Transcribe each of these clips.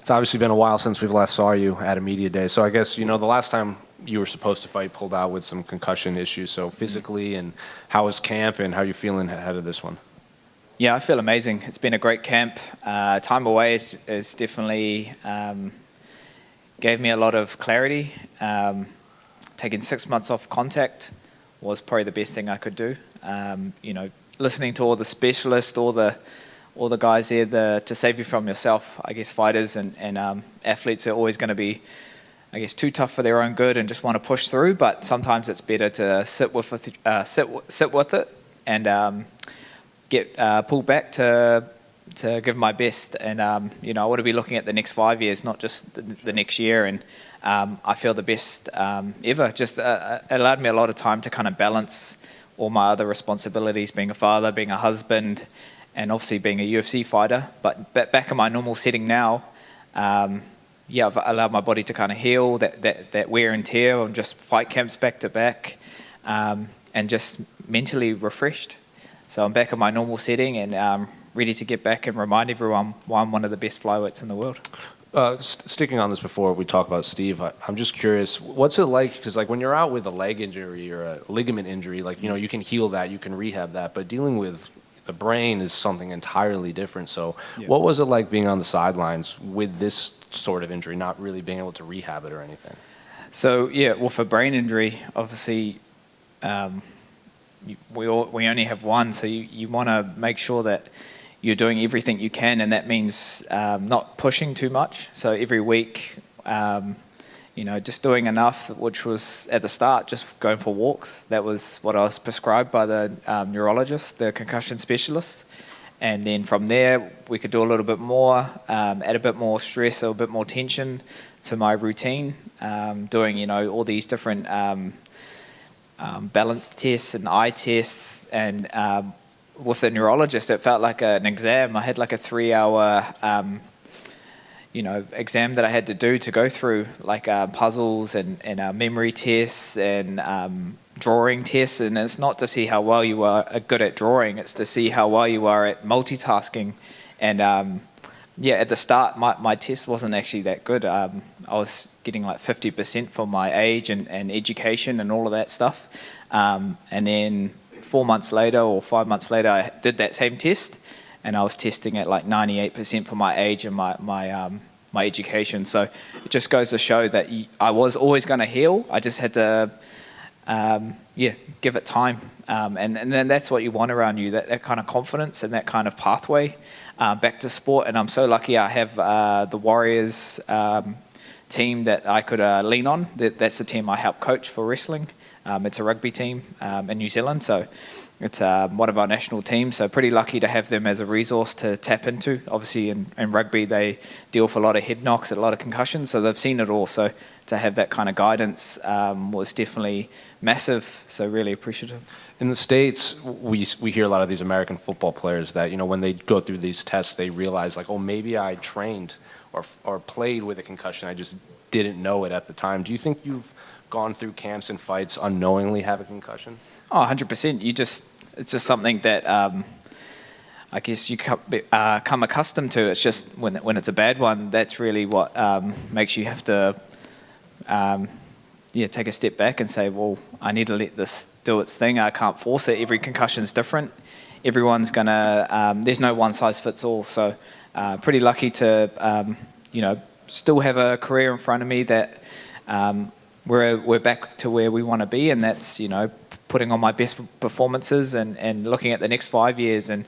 It's obviously been a while since we've last saw you at a media day. So I guess, the last time you were supposed to fight pulled out with some concussion issues. So physically, and how was camp and how are you feeling ahead of this one? Yeah, I feel amazing. It's been a great camp. Time away is definitely gave me a lot of clarity. Taking 6 months off contact was probably the best thing I could do. Listening to all the specialists, all the guys there to save you from yourself. I guess fighters and athletes are always going to be, I guess, too tough for their own good and just want to push through. But sometimes it's better to sit with it and get pulled back to give my best. And I want to be looking at the next 5 years, not just the next year. And I feel the best ever. Just it allowed me a lot of time to kind of balance all my other responsibilities, being a father, being a husband, and obviously being a UFC fighter. But back in my normal setting now, I've allowed my body to kind of heal that wear and tear of just fight camps back to back, and just mentally refreshed. So I'm back in my normal setting and ready to get back and remind everyone why I'm one of the best flyweights in the world. Sticking on this before we talk about Steve, I'm just curious, what's it like? Because when you're out with a leg injury or a ligament injury, you can heal that, you can rehab that, but dealing with the brain is something entirely different. So What was it like being on the sidelines with this sort of injury, not really being able to rehab it or anything? So for brain injury, obviously, we only have one, so you want to make sure that you're doing everything you can, and that means not pushing too much. So every week, just doing enough, which was at the start just going for walks. That was what I was prescribed by the neurologist, the concussion specialist. And then from there, we could do a little bit more, add a bit more stress or a bit more tension to my routine, doing all these different balance tests and eye tests. And with the neurologist, it felt like an exam. I had like a 3-hour exam that I had to go through, like puzzles and memory tests and drawing tests. And it's not to see how well you are good at drawing, it's to see how well you are at multitasking. And at the start, my test wasn't actually that good. I was getting like 50% for my age and education and all of that stuff. And then 4 months later or 5 months later, I did that same test, and I was testing at like 98% for my age and my education. So it just goes to show that I was always going to heal. I just had to, give it time. And then that's what you want around you, that kind of confidence and that kind of pathway back to sport. And I'm so lucky I have the Warriors team that I could lean on. That's the team I help coach for wrestling. It's a rugby team in New Zealand, so it's one of our national teams. So pretty lucky to have them as a resource to tap into. Obviously in rugby they deal with a lot of head knocks, a lot of concussions, so they've seen it all. So to have that kind of guidance was definitely massive, so really appreciative. In the States, we hear a lot of these American football players that, when they go through these tests, they realize like, oh, maybe I trained or played with a concussion, I just didn't know it at the time. Do you think you've gone through camps and fights unknowingly have a concussion? Oh, 100%. It's just something that I guess you come accustomed to. It's just when it's a bad one, that's really what makes you have to take a step back and say, well, I need to let this do its thing. I can't force it. Every concussion's different. Everyone's gonna. There's no one size fits all. So pretty lucky to still have a career in front of me that. We're back to where we want to be, and that's putting on my best performances and looking at the next 5 years, and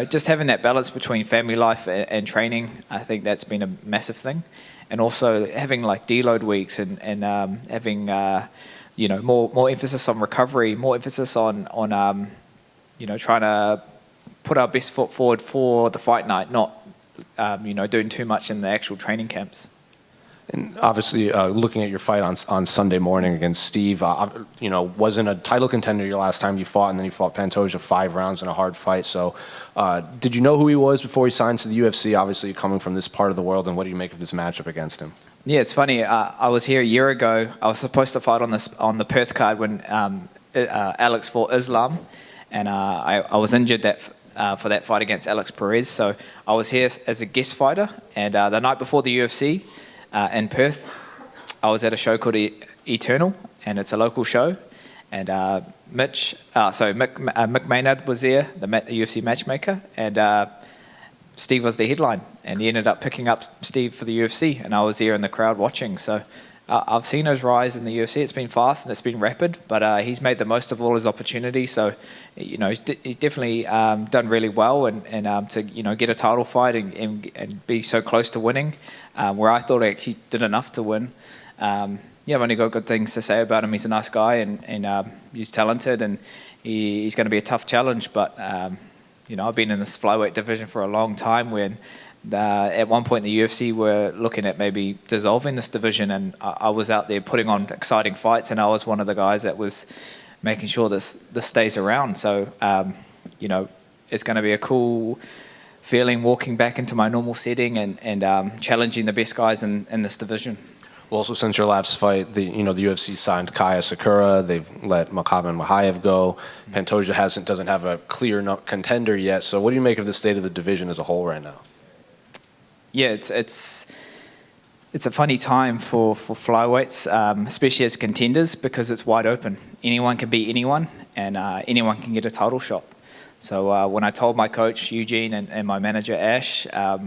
just having that balance between family life and training. I think that's been a massive thing, and also having like deload weeks and having more emphasis on recovery, more emphasis on trying to put our best foot forward for the fight night, not doing too much in the actual training camps. And obviously, looking at your fight on Sunday morning against Steve, wasn't a title contender your last time you fought, and then you fought Pantoja 5 rounds in a hard fight. So did you know who he was before he signed to the UFC? Obviously, coming from this part of the world, and what do you make of this matchup against him? Yeah, it's funny. I was here a year ago. I was supposed to fight on the Perth card when Alex fought Islam, and I was injured that for that fight against Alex Perez. So I was here as a guest fighter, and the night before the UFC in Perth, I was at a show called Eternal, and it's a local show. And Mick Maynard was there, the UFC matchmaker, and Steve was the headline, and he ended up picking up Steve for the UFC, and I was there in the crowd watching. So I've seen his rise in the UFC. It's been fast and it's been rapid, but he's made the most of all his opportunities. So, he's definitely done really well, and to get a title fight and be so close to winning, where I thought I actually did enough to win. I've only got good things to say about him. He's a nice guy, and he's talented, and he's going to be a tough challenge. But I've been in this flyweight division for a long time. When at one point the UFC were looking at maybe dissolving this division, and I was out there putting on exciting fights, and I was one of the guys that was making sure this stays around. So it's going to be a cool feeling walking back into my normal setting and challenging the best guys in this division. Well, also, since your last fight, the UFC signed Kaya Sakura. They've let Makhavan Mahayev go. Pantoja doesn't have a clear contender yet. So, what do you make of the state of the division as a whole right now? Yeah, it's a funny time for flyweights, especially as contenders, because it's wide open. Anyone can beat anyone, and anyone can get a title shot. So when I told my coach Eugene and my manager Ash, I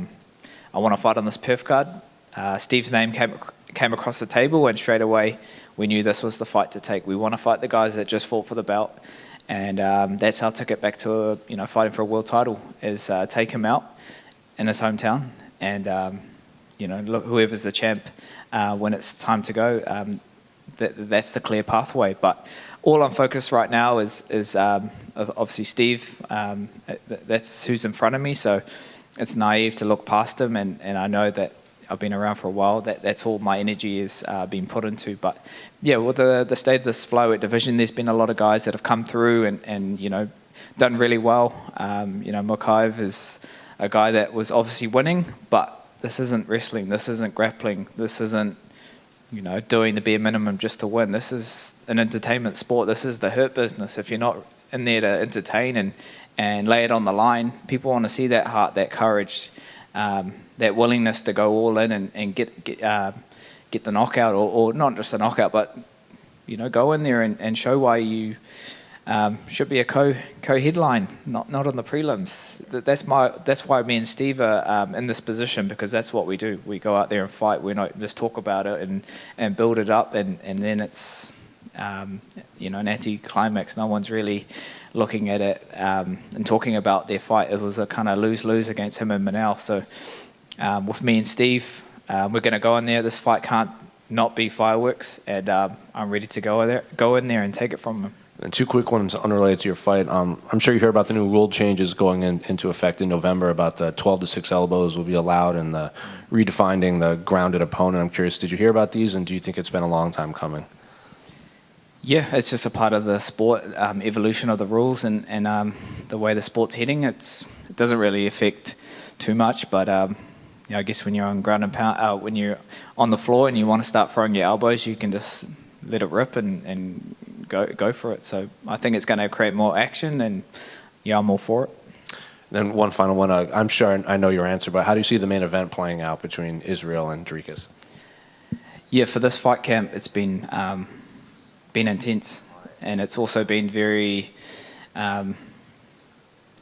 want to fight on this Perth card, Steve's name came across the table, and straight away we knew this was the fight to take. We want to fight the guys that just fought for the belt, and that's our ticket back to fighting for a world title, is take him out in his hometown, and look, whoever's the champ when it's time to go, that's the clear pathway. But all I'm focused right now is obviously Steve. That's who's in front of me, so it's naive to look past him, and I know that I've been around for a while. That's all my energy is being put into. But yeah, with the state of this flyweight division, there's been a lot of guys that have come through and done really well. Mokaev is a guy that was obviously winning, but this isn't wrestling. This isn't grappling. This isn't doing the bare minimum just to win. This is an entertainment sport. This is the hurt business. If you're not in there to entertain and lay it on the line, people want to see that heart, that courage, that willingness to go all in and get the knockout, or not just a knockout, but go in there and show why you should be a co-headline, not on the prelims. That's why me and Steve are in this position, because that's what we do. We go out there and fight. We don't just talk about it and build it up, and then it's an anti-climax. No one's really looking at it and talking about their fight. It was a kind of lose-lose against him and Manel. So with me and Steve, we're going to go in there. This fight can't not be fireworks, and I'm ready to go in there and take it from him. And two quick ones unrelated to your fight. I'm sure you heard about the new rule changes going into effect in November about the 12 to 6 elbows will be allowed, and the redefining the grounded opponent. I'm curious, did you hear about these, and do you think it's been a long time coming? Yeah, it's just a part of the sport evolution of the rules and the way the sport's heading. It doesn't really affect too much, but I guess when you're on ground and pound, when you're on the floor and you want to start throwing your elbows, you can just let it rip and go for it. So I think it's going to create more action, and I'm all for it. Then one final one. I'm sure I know your answer, but how do you see the main event playing out between Israel and Dricus? Yeah, for this fight camp, it's been intense, and it's also been very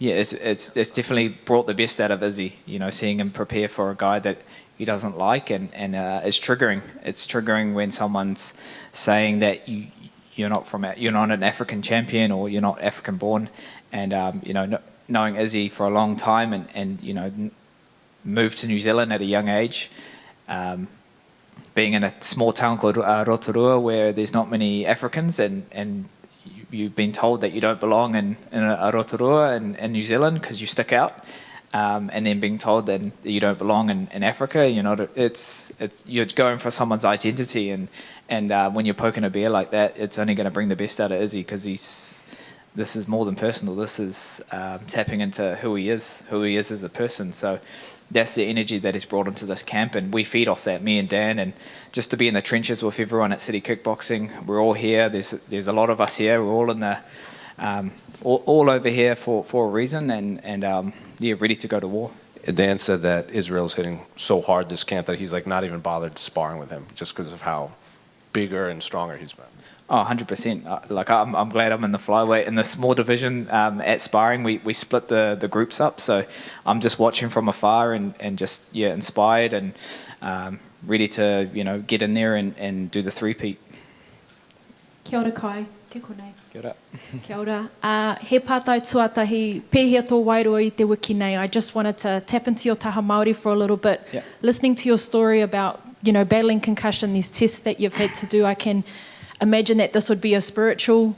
it's definitely brought the best out of Izzy, seeing him prepare for a guy that he doesn't like, and it's triggering when someone's saying that you're not an African champion, or you're not African born, and knowing Izzy for a long time and moved to New Zealand at a young age, being in a small town called Rotorua where there's not many Africans, and you've been told that you don't belong in Rotorua in New Zealand because you stick out, and then being told that you don't belong in Africa, you're going for someone's identity, and when you're poking a bear like that, it's only going to bring the best out of Izzy, because this is more than personal. This is tapping into who he is as a person. So that's the energy that is brought into this camp, and we feed off that, me and Dan, and just to be in the trenches with everyone at City Kickboxing. We're all here. There's a lot of us here. We're all in the all over here for a reason, and ready to go to war. Dan said that Israel's hitting so hard this camp that he's like not even bothered sparring with him just because of how bigger and stronger he's been. Oh, 100%. Like I'm glad I'm in the flyweight in the small division at sparring. We split the groups up, so I'm just watching from afar and just inspired and ready to get in there and do the three-peat. Kia ora kai, ke konei. Kia ora. Kia ora. He pātai tuatahi, pēhea tō wairua I te wiki nei. I just wanted to tap into your taha Māori for a little bit. Yeah. Listening to your story about, battling concussion, these tests that you've had to do, I can imagine that this would be a spiritual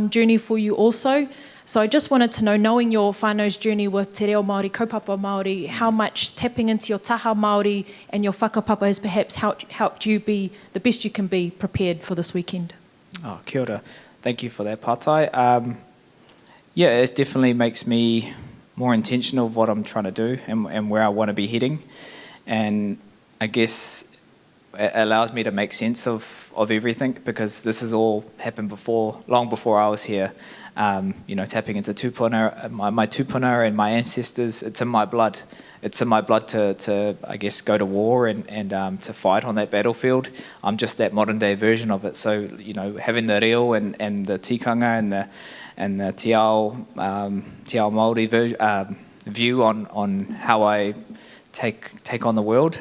journey for you also. So I just wanted to know, knowing your whānau's journey with te reo Māori, kaupapa Māori, how much tapping into your taha Māori and your whakapapa has perhaps helped you be the best you can be prepared for this weekend. Oh, kia ora. Thank you for that, Pātai. It definitely makes me more intentional of what I'm trying to do and where I want to be heading. And I guess it allows me to make sense of everything, because this has all happened long before I was here. Tapping into tupuna, my tupuna and my ancestors, it's in my blood. It's in my blood to I guess, go to war and to fight on that battlefield. I'm just that modern day version of it. So, having the reo and the tikanga and the te ao Māori view on how I take on the world,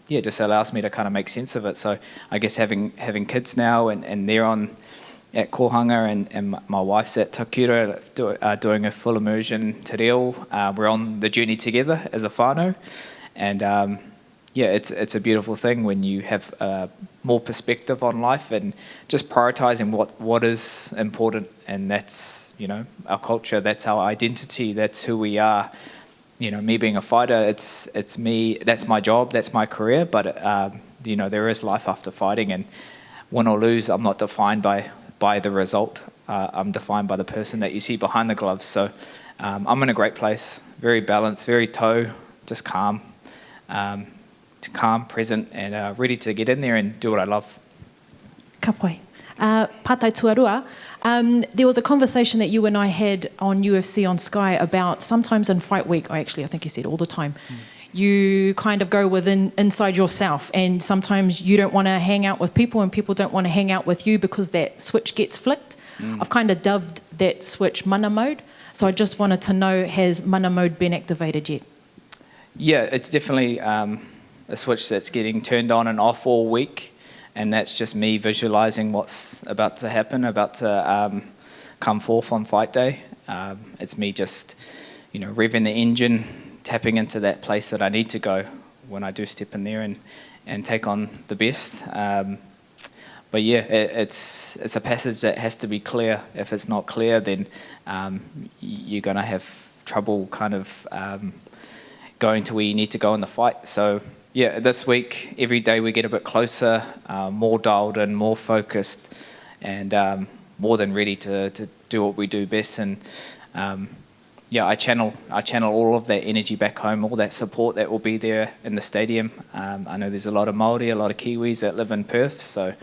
it just allows me to kind of make sense of it. So I guess having kids now and they're on at Kohanga and my wife's at Takura doing a full immersion te reo. We're on the journey together as a whānau, and it's a beautiful thing when you have more perspective on life and just prioritising what is important, and that's our culture, that's our identity, that's who we are. Me being a fighter, it's me, that's my job, that's my career, but there is life after fighting, and win or lose, I'm not defined by the result. I'm defined by the person that you see behind the gloves. So I'm in a great place, very balanced, very just calm, present, and ready to get in there and do what I love. Ka pai. Pātai tuarua, there was a conversation that you and I had on UFC on Sky about sometimes in fight week, I think you said all the time, you kind of go inside yourself, and sometimes you don't want to hang out with people and people don't want to hang out with you because that switch gets flicked. I've kind of dubbed that switch mana mode. So I just wanted to know, has mana mode been activated yet? Yeah, it's definitely a switch that's getting turned on and off all week. And that's just me visualizing what's about to happen, about to come forth on fight day. It's me just, revving the engine, tapping into that place that I need to go when I do step in there and take on the best. It's a passage that has to be clear. If it's not clear, then you're going to have trouble kind of going to where you need to go in the fight. So, this week, every day we get a bit closer, more dialed in, more focused, and more than ready to do what we do best. And I channel all of that energy back home, all that support that will be there in the stadium. I know there's a lot of Māori, a lot of Kiwis that live in Perth, so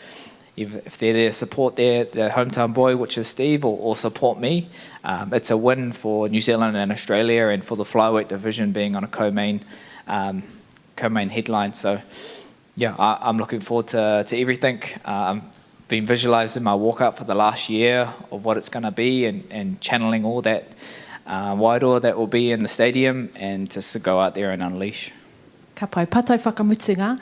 if they're there to support their hometown boy, which is Steve, or support me, it's a win for New Zealand and Australia, and for the flyweight division being on a co-main headline. So I'm looking forward to everything. I've been visualizing my walkout for the last year of what it's going to be, and channeling all that wairua that will be in the stadium, and just to go out there and unleash. Ka pai, pātai whakamutunga.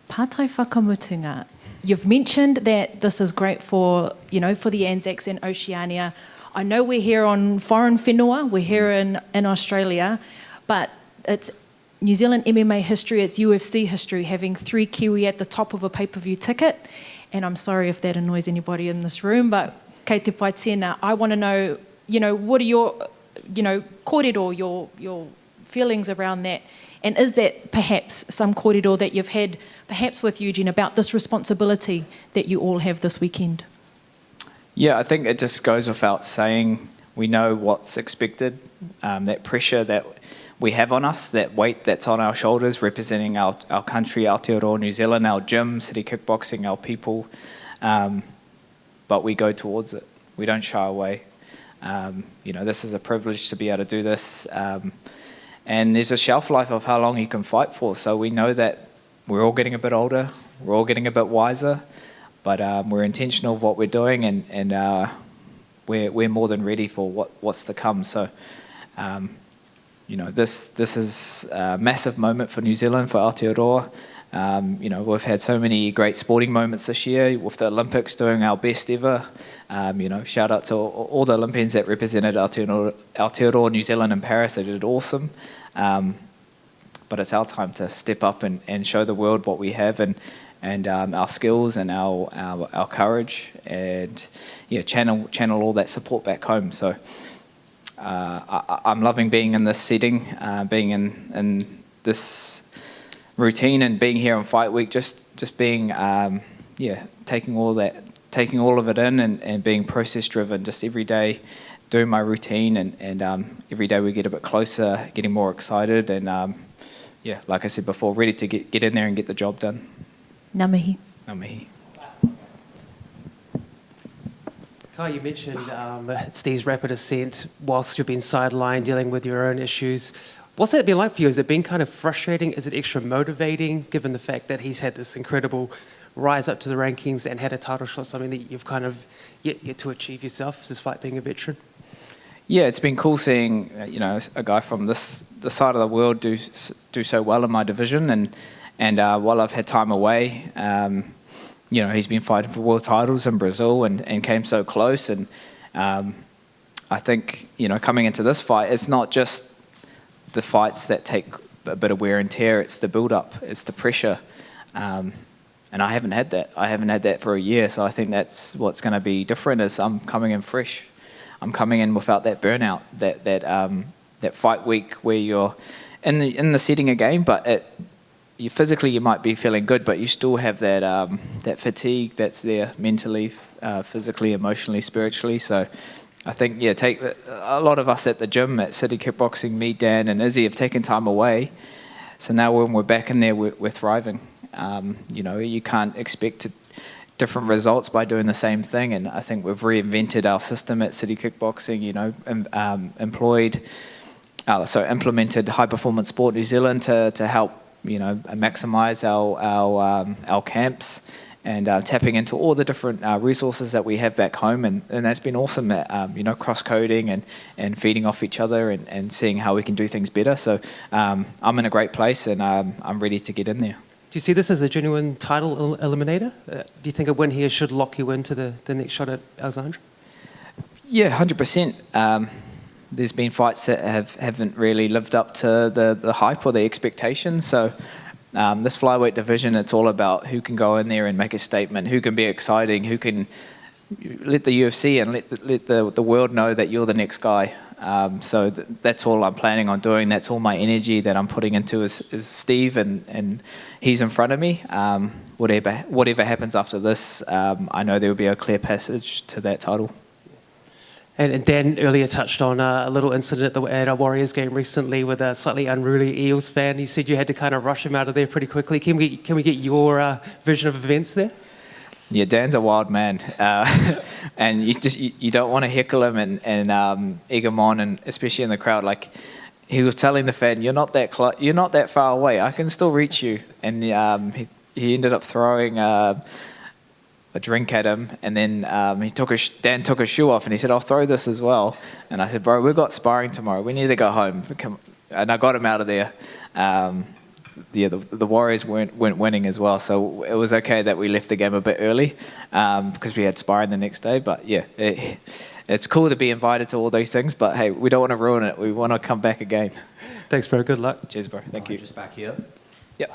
Pātai whakamutunga. You've mentioned that this is great for the Anzacs and Oceania. I know we're here on foreign whenua, we're here in Australia, but it's New Zealand MMA history, it's UFC history, having 3 Kiwi at the top of a pay-per-view ticket. And I'm sorry if that annoys anybody in this room, but kei te pai tēnā, I want to know, what are your, kōrero, your feelings around that? And is that perhaps some kōrero that you've had, perhaps with Eugene, about this responsibility that you all have this weekend? Yeah, I think it just goes without saying, we know what's expected, that pressure that we have on us, that weight that's on our shoulders, representing our country, Aotearoa, New Zealand, our gym, city kickboxing, our people. But but we go towards it. We don't shy away. This is a privilege to be able to do this. And there's a shelf life of how long you can fight for. So we know that we're all getting a bit older, we're all getting a bit wiser, but we're intentional of what we're doing, and we're more than ready for what's to come. So, this is a massive moment for New Zealand, for Aotearoa. We've had so many great sporting moments this year with the Olympics doing our best ever. Shout out to all the Olympians that represented Aotearoa, New Zealand and Paris. They did awesome. But it's our time to step up and show the world what we have and our skills and our courage, and channel all that support back home. So I'm loving being in this setting, being in this routine, and being here on Fight Week. Just being taking all of it in, and being process driven. Just every day doing my routine, and every day we get a bit closer, getting more excited, and like I said before, ready to get in there and get the job done. Ngā mihi. Ngā mihi. Kai, you mentioned Steve's rapid ascent whilst you've been sidelined dealing with your own issues. What's that been like for you? Has it been kind of frustrating? Is it extra motivating, given the fact that he's had this incredible rise up to the rankings and had a title shot, something that you've kind of yet to achieve yourself, despite being a veteran? Yeah, it's been cool seeing a guy from the side of the world do so well in my division, and while I've had time away, he's been fighting for world titles in Brazil and came so close. And I think coming into this fight, it's not just the fights that take a bit of wear and tear; it's the build-up, it's the pressure, and I haven't had that. I haven't had that for a year, so I think that's what's going to be different. Is I'm coming in fresh. I'm coming in without that burnout, that fight week where you're in the setting again, but you physically you might be feeling good, but you still have that fatigue that's there mentally, physically, emotionally, spiritually. So I think take a lot of us at the gym at City Kickboxing, me, Dan, and Izzy have taken time away. So now when we're back in there, we're thriving. You can't expect different results by doing the same thing, and I think we've reinvented our system at City Kickboxing. Implemented High Performance Sport New Zealand to help maximise our camps, and tapping into all the different resources that we have back home, and that's been awesome. Cross-coding and feeding off each other and seeing how we can do things better. So I'm in a great place, and I'm ready to get in there. Do you see this as a genuine title eliminator? Do you think a win here should lock you into the next shot at Alexandra? Yeah, 100%. There's been fights that haven't really lived up to the hype or the expectations. So this flyweight division, it's all about who can go in there and make a statement, who can be exciting, who can let the UFC and let the world know that you're the next guy. So that's all I'm planning on doing. That's all my energy that I'm putting into is Steve, and he's in front of me. Whatever happens after this, I know there will be a clear passage to that title. And Dan earlier touched on a little incident at a Warriors game recently with a slightly unruly Eels fan. He said you had to kind of rush him out of there pretty quickly. Can we get your version of events there? Yeah, Dan's a wild man, and you don't want to heckle him and egg him on, and especially in the crowd. Like he was telling the fan, "You're not that far away. I can still reach you." And he ended up throwing a drink at him, and then Dan took his shoe off, and he said, "I'll throw this as well." And I said, "Bro, we've got sparring tomorrow. We need to go home." And I got him out of there. The Warriors weren't winning as well, so it was okay that we left the game a bit early because we had sparring the next day. But yeah, it's cool to be invited to all those things, but hey, we don't want to ruin it. We want to come back again. Thanks, bro. Good luck. Cheers, bro. Thank you. Just back here. Yep.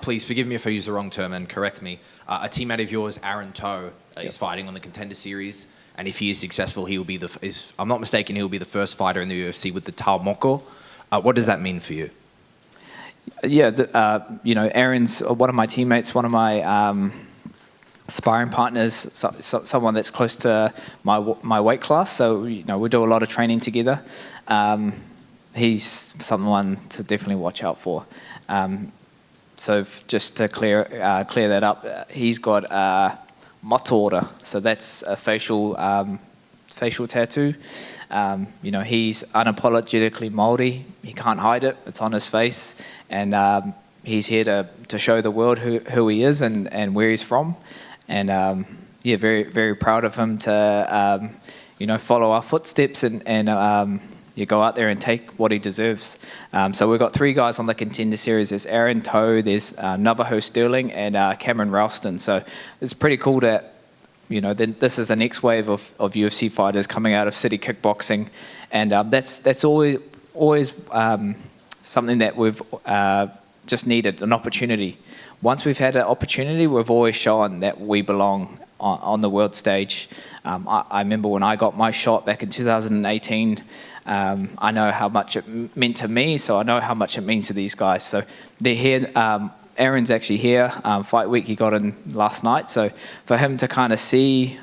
Please forgive me if I use the wrong term and correct me. A teammate of yours, Aaron Toe, is fighting on the Contender Series, and if he is successful, he will be if I'm not mistaken, he will be the first fighter in the UFC with the Tau Moko. What does that mean for you? Yeah, Aaron's one of my teammates, one of my sparring partners, someone that's close to my weight class. So we do a lot of training together. He's someone to definitely watch out for. So just to clear that up, he's got motora. So that's a facial tattoo. You know, he's unapologetically Māori. He can't hide it. It's on his face. And he's here to show the world who he is and where he's from. And yeah, very, very proud of him to, you know, follow our footsteps and you go out there and take what he deserves. So we've got 3 guys on the Contender Series. There's Aaron Toe, there's Navajo Sterling, and Cameron Ralston. So it's pretty cool that, you know, this is the next wave of UFC fighters coming out of city kickboxing. And that's always something that we've just needed, an opportunity. Once we've had an opportunity, we've always shown that we belong on the world stage. I remember when I got my shot back in 2018, I know how much it meant to me, so I know how much it means to these guys. So they're here. Aaron's actually here. Fight week, he got in last night. So for him to kind of see,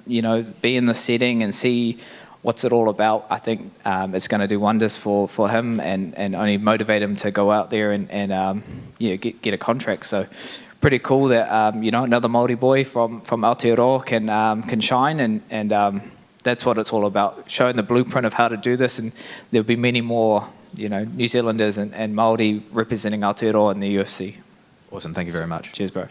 you know, be in the setting and see what's it all about, I think it's going to do wonders for him and only motivate him to go out there and yeah, get a contract. So pretty cool that you know, another Māori boy from Aotearoa can shine and that's what it's all about, showing the blueprint of how to do this, and there'll be many more, you know, New Zealanders and Māori representing Aotearoa in the UFC. Awesome, thank you very much. Cheers, bro.